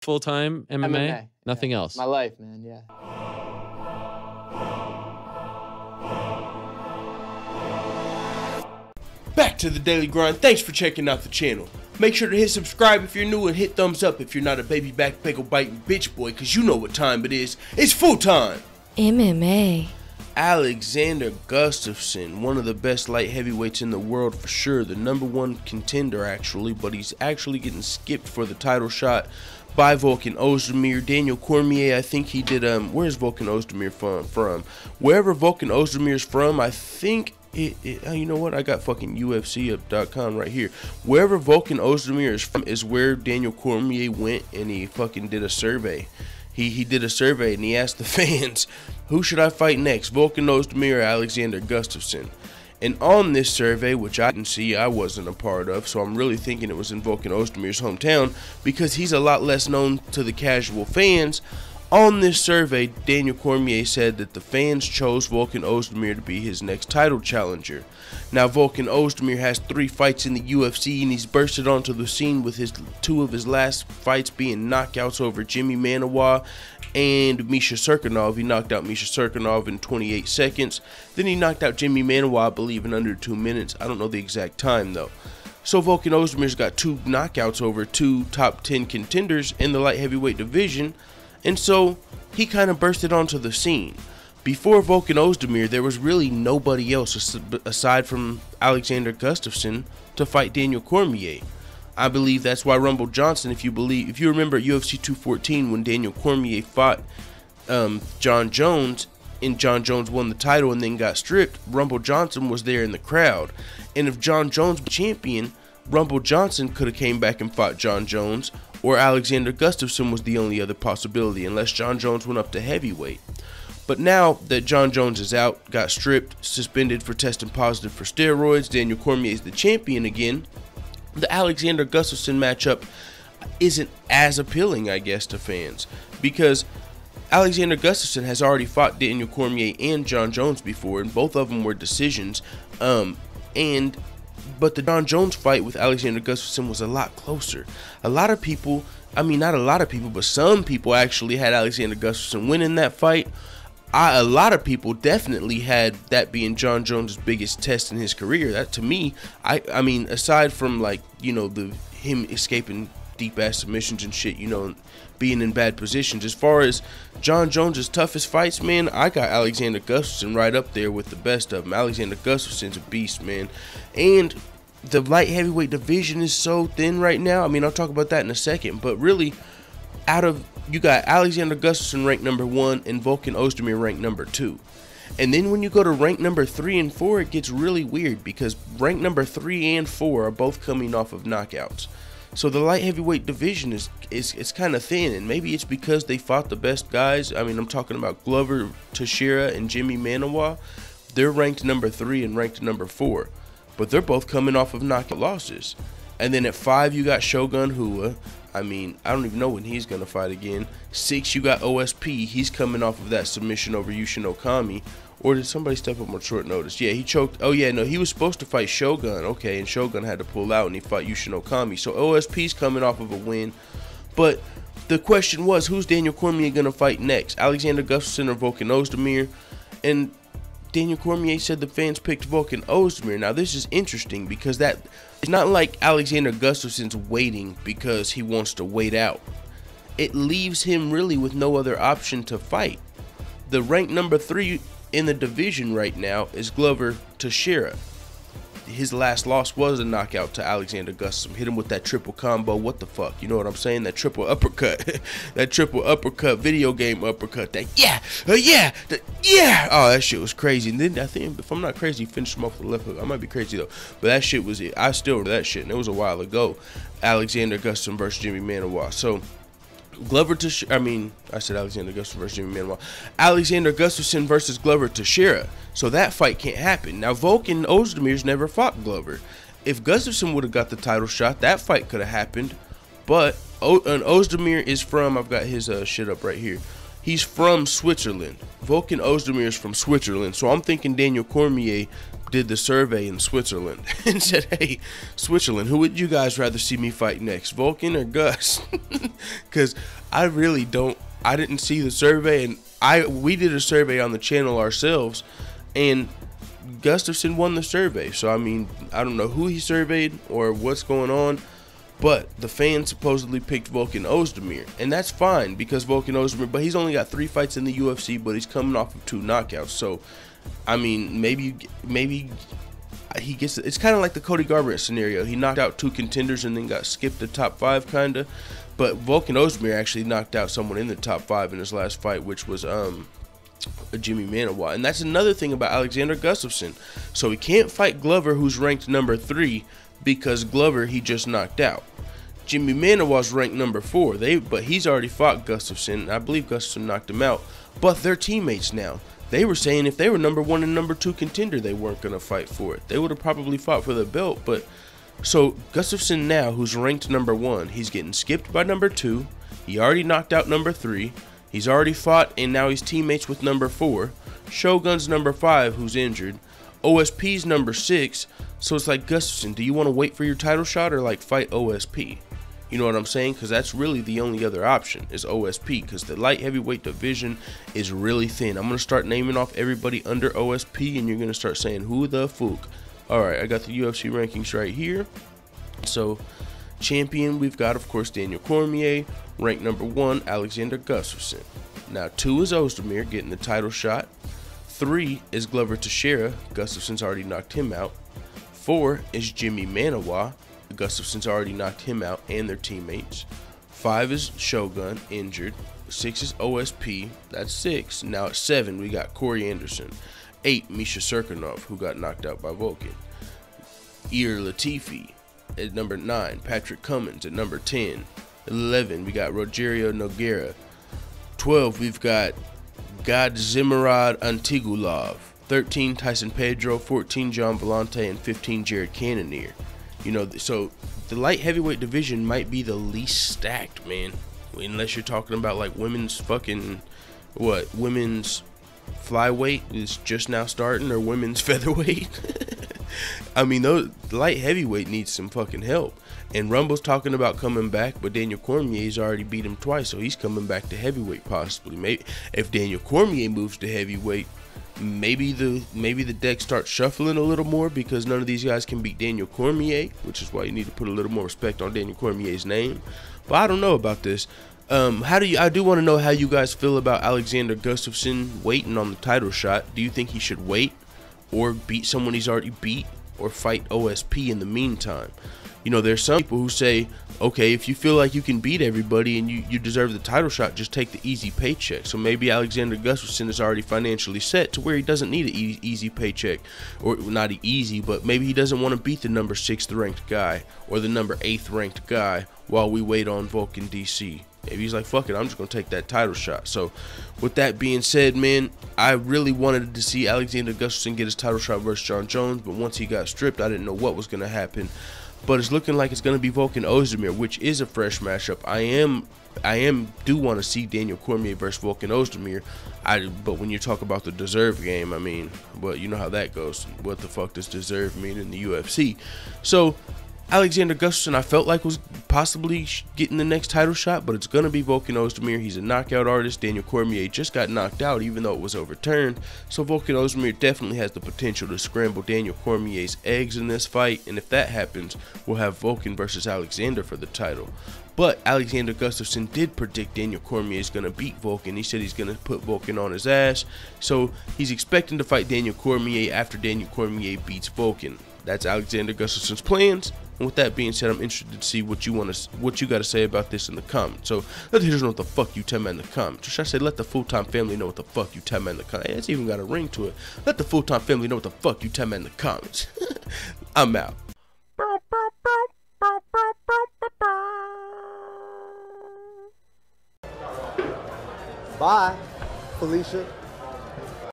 Full-time MMA? MMA. Nothing Yeah. else? My life, man, yeah. Back to the daily grind. Thanks for checking out the channel. Make sure to hit subscribe if you're new and hit thumbs up if you're not a baby back bagel biting bitch boy, cause you know what time it is. It's full time. MMA. Alexander Gustafsson, one of the best light heavyweights in the world for sure, the #1 contender actually, but he's actually getting skipped for the title shot by Volkan Oezdemir. Daniel Cormier, I think he did, where's Volkan Oezdemir from? Wherever Volkan Ozdemir's from, I think you know what? I got fucking UFC.com right here. Wherever Volkan Oezdemir is from is where Daniel Cormier went, and he fucking did a survey. He did a survey and he asked the fans, who should I fight next, Volkan Oezdemir or Alexander Gustafsson? And on this survey, which I didn't see, I wasn't a part of, so I'm really thinking it was in Volkan Ozdemir's hometown because he's a lot less known to the casual fans. On this survey, Daniel Cormier said that the fans chose Volkan Oezdemir to be his next title challenger. Now, Volkan Oezdemir has 3 fights in the UFC, and he's bursted onto the scene with two of his last fights being knockouts over Jimmy Manuwa and Misha Serkinov. He knocked out Misha Serkinov in 28 seconds. Then he knocked out Jimmy Manuwa, I believe, in under 2 minutes. I don't know the exact time, though. So Volkan Ozdemir's got 2 knockouts over 2 top 10 contenders in the light heavyweight division. And so he kind of bursted onto the scene. Before Volkan Oezdemir, there was really nobody else aside from Alexander Gustafsson to fight Daniel Cormier. I believe that's why Rumble Johnson, if you remember at UFC 214 when Daniel Cormier fought John Jones, and John Jones won the title and then got stripped, Rumble Johnson was there in the crowd. And if John Jones was champion, Rumble Johnson could have came back and fought John Jones, or Alexander Gustafsson was the only other possibility, unless John Jones went up to heavyweight. But now that John Jones is out, got stripped, suspended for testing positive for steroids, Daniel Cormier is the champion again, the Alexander Gustafsson matchup isn't as appealing, I guess, to fans, because Alexander Gustafsson has already fought Daniel Cormier and John Jones before, and both of them were decisions, but the John Jones fight with Alexander Gustafsson was a lot closer. A lot of people, I mean not a lot of people, but some people actually had Alexander Gustafsson winning that fight. A lot of people definitely had that being John Jones' biggest test in his career. That to me, I mean, aside from like, you know, him escaping deep ass submissions and shit, you know, being in bad positions. As far as John Jones' toughest fights, man, I got Alexander Gustafsson right up there with the best of them. Alexander Gustafsson's a beast, man. And the light heavyweight division is so thin right now. I mean, I'll talk about that in a second. But really, you got Alexander Gustafsson ranked #1 and Volkan Oezdemir ranked #2. And then when you go to rank number 3 and 4, it gets really weird because rank number 3 and 4 are both coming off of knockouts. So the light heavyweight division is kind of thin, and maybe it's because they fought the best guys. I mean, I'm talking about Glover Teixeira and Jimmy Manuwa. They're ranked number 3 and ranked number 4, but they're both coming off of knockout losses. And then at 5, you got Shogun Rua. I mean, I don't even know when he's going to fight again. 6, you got OSP. He's coming off of that submission over Yushin Okami. Or did somebody step up on short notice? Yeah, he choked. Oh, yeah, no, he was supposed to fight Shogun. Okay, and Shogun had to pull out, and he fought Yushin Okami. So OSP's coming off of a win. But the question was, who's Daniel Cormier going to fight next? Alexander Gustafsson or Volkan Oezdemir? And Daniel Cormier said the fans picked Volkan Oezdemir. Now, this is interesting because it's not like Alexander Gustafsson's waiting because he wants to wait out. It leaves him really with no other option to fight. The rank number 3 in the division right now is Glover Teixeira. His last loss was a knockout to Alexander Gustafsson. Hit him with that triple combo. What the fuck? You know what I'm saying? That triple uppercut. That triple uppercut, video game uppercut. That yeah. Oh, that shit was crazy. And then I think, if I'm not crazy, he finished him off with the left hook. I might be crazy though. But that shit was it. I still remember that shit. And it was a while ago. Alexander Gustafsson versus Jimmy Manuwa. So Glover Teixeira, I said Alexander Gustafsson versus Jimmy Manuwa. Alexander Gustafsson versus Glover Teixeira. So that fight can't happen. Now, Volkan Ozdemir's never fought Glover. If Gustafsson would have got the title shot, that fight could have happened. But Oezdemir is from, I've got his shit up right here. He's from Switzerland. Volkan Oezdemir is from Switzerland. So I'm thinking Daniel Cormier did the survey in Switzerland and said, hey, Switzerland, who would you guys rather see me fight next, Volkan or Gus? Because I really don't, I didn't see the survey, and we did a survey on the channel ourselves, and Gustafsson won the survey. So I mean, I don't know who he surveyed or what's going on, but the fans supposedly picked Volkan Oezdemir, and that's fine because Volkan Oezdemir, but he's only got 3 fights in the UFC, but he's coming off of 2 knockouts. So I mean, maybe he gets, it's kind of like the Cody Garbrandt scenario. He knocked out 2 contenders and then got skipped the top 5 kind of. But Volkan Oezdemir actually knocked out someone in the top 5 in his last fight, which was Jimmy Manuwa. And that's another thing about Alexander Gustafsson. So he can't fight Glover, who's ranked number 3, because Glover he just knocked out. Jimmy Manuwa's ranked number 4. But he's already fought Gustafsson. I believe Gustafsson knocked him out. But they're teammates now. They were saying if they were number 1 and number 2 contender, they weren't going to fight for it. They would have probably fought for the belt. But so Gustafsson now, who's ranked number 1, he's getting skipped by number 2. He already knocked out number 3. He's already fought, and now he's teammates with number 4. Shogun's number 5, who's injured. OSP's number 6. So it's like, Gustafsson, do you want to wait for your title shot or like fight OSP? You know what I'm saying? Because that's really the only other option is OSP, because the light heavyweight division is really thin. I'm going to start naming off everybody under OSP, and you're going to start saying, who the fuck? Alright, I got the UFC rankings right here. So, champion, we've got, of course, Daniel Cormier. Ranked number 1, Alexander Gustafsson. Now, 2 is Oezdemir getting the title shot. 3 is Glover Teixeira. Gustafsson's already knocked him out. 4 is Jimmy Manuwa. Gustafsson's already knocked him out and their teammates. 5 is Shogun, injured. 6 is OSP. That's 6. Now at 7, we got Corey Anderson. 8, Misha Serkinov, who got knocked out by Volkan. Ilir Latifi at number 9. Patrick Cummins at number 10. 11, we got Rogerio Nogueira. 12, we've got Godzimirad Antigulov. 13, Tyson Pedro. 14, John Vellante. And 15, Jared Cannonier. You know, so the light heavyweight division might be the least stacked, man. Unless you're talking about like women's fucking, what, women's flyweight is just now starting, or women's featherweight. I mean, those light heavyweight needs some fucking help. And Rumble's talking about coming back, but Daniel Cormier's already beat him twice, so he's coming back to heavyweight possibly. Maybe if Daniel Cormier moves to heavyweight, maybe the deck starts shuffling a little more, because none of these guys can beat Daniel Cormier, which is why you need to put a little more respect on Daniel Cormier's name. But I don't know about this. I do want to know how you guys feel about Alexander Gustafsson waiting on the title shot. Do you think he should wait, or beat someone he's already beat, or fight OSP in the meantime? You know, there's some people who say, okay, if you feel like you can beat everybody and you deserve the title shot, just take the easy paycheck. So maybe Alexander Gustafsson is already financially set to where he doesn't need an easy paycheck, or not easy, but maybe he doesn't want to beat the number 6th ranked guy or the number 8th ranked guy while we wait on Volkan DC. Maybe he's like, fuck it, I'm just going to take that title shot. So with that being said, man, I really wanted to see Alexander Gustafsson get his title shot versus John Jones, but once he got stripped, I didn't know what was going to happen. But it's looking like it's going to be Volkan Oezdemir, which is a fresh matchup. I do want to see Daniel Cormier versus Volkan Oezdemir. But when you talk about the deserve game, I mean, well, you know how that goes. What the fuck does deserve mean in the UFC? So Alexander Gustafsson, I felt like was possibly getting the next title shot, but it's going to be Volkan Oezdemir. He's a knockout artist. Daniel Cormier just got knocked out, even though it was overturned. So Volkan Oezdemir definitely has the potential to scramble Daniel Cormier's eggs in this fight, and if that happens, we'll have Volkan versus Alexander for the title. But Alexander Gustafsson did predict Daniel Cormier is going to beat Volkan. He said he's going to put Volkan on his ass. So he's expecting to fight Daniel Cormier after Daniel Cormier beats Volkan. That's Alexander Gustafsson's plans. And with that being said, I'm interested to see what you got to say about this in the comments. So let the haters know what the fuck you tell me in the comments. Or should I say, let the full-time family know what the fuck you tell me in the comments. Hey, it's even got a ring to it. Let the full-time family know what the fuck you tell me in the comments. I'm out. Bye, Felicia.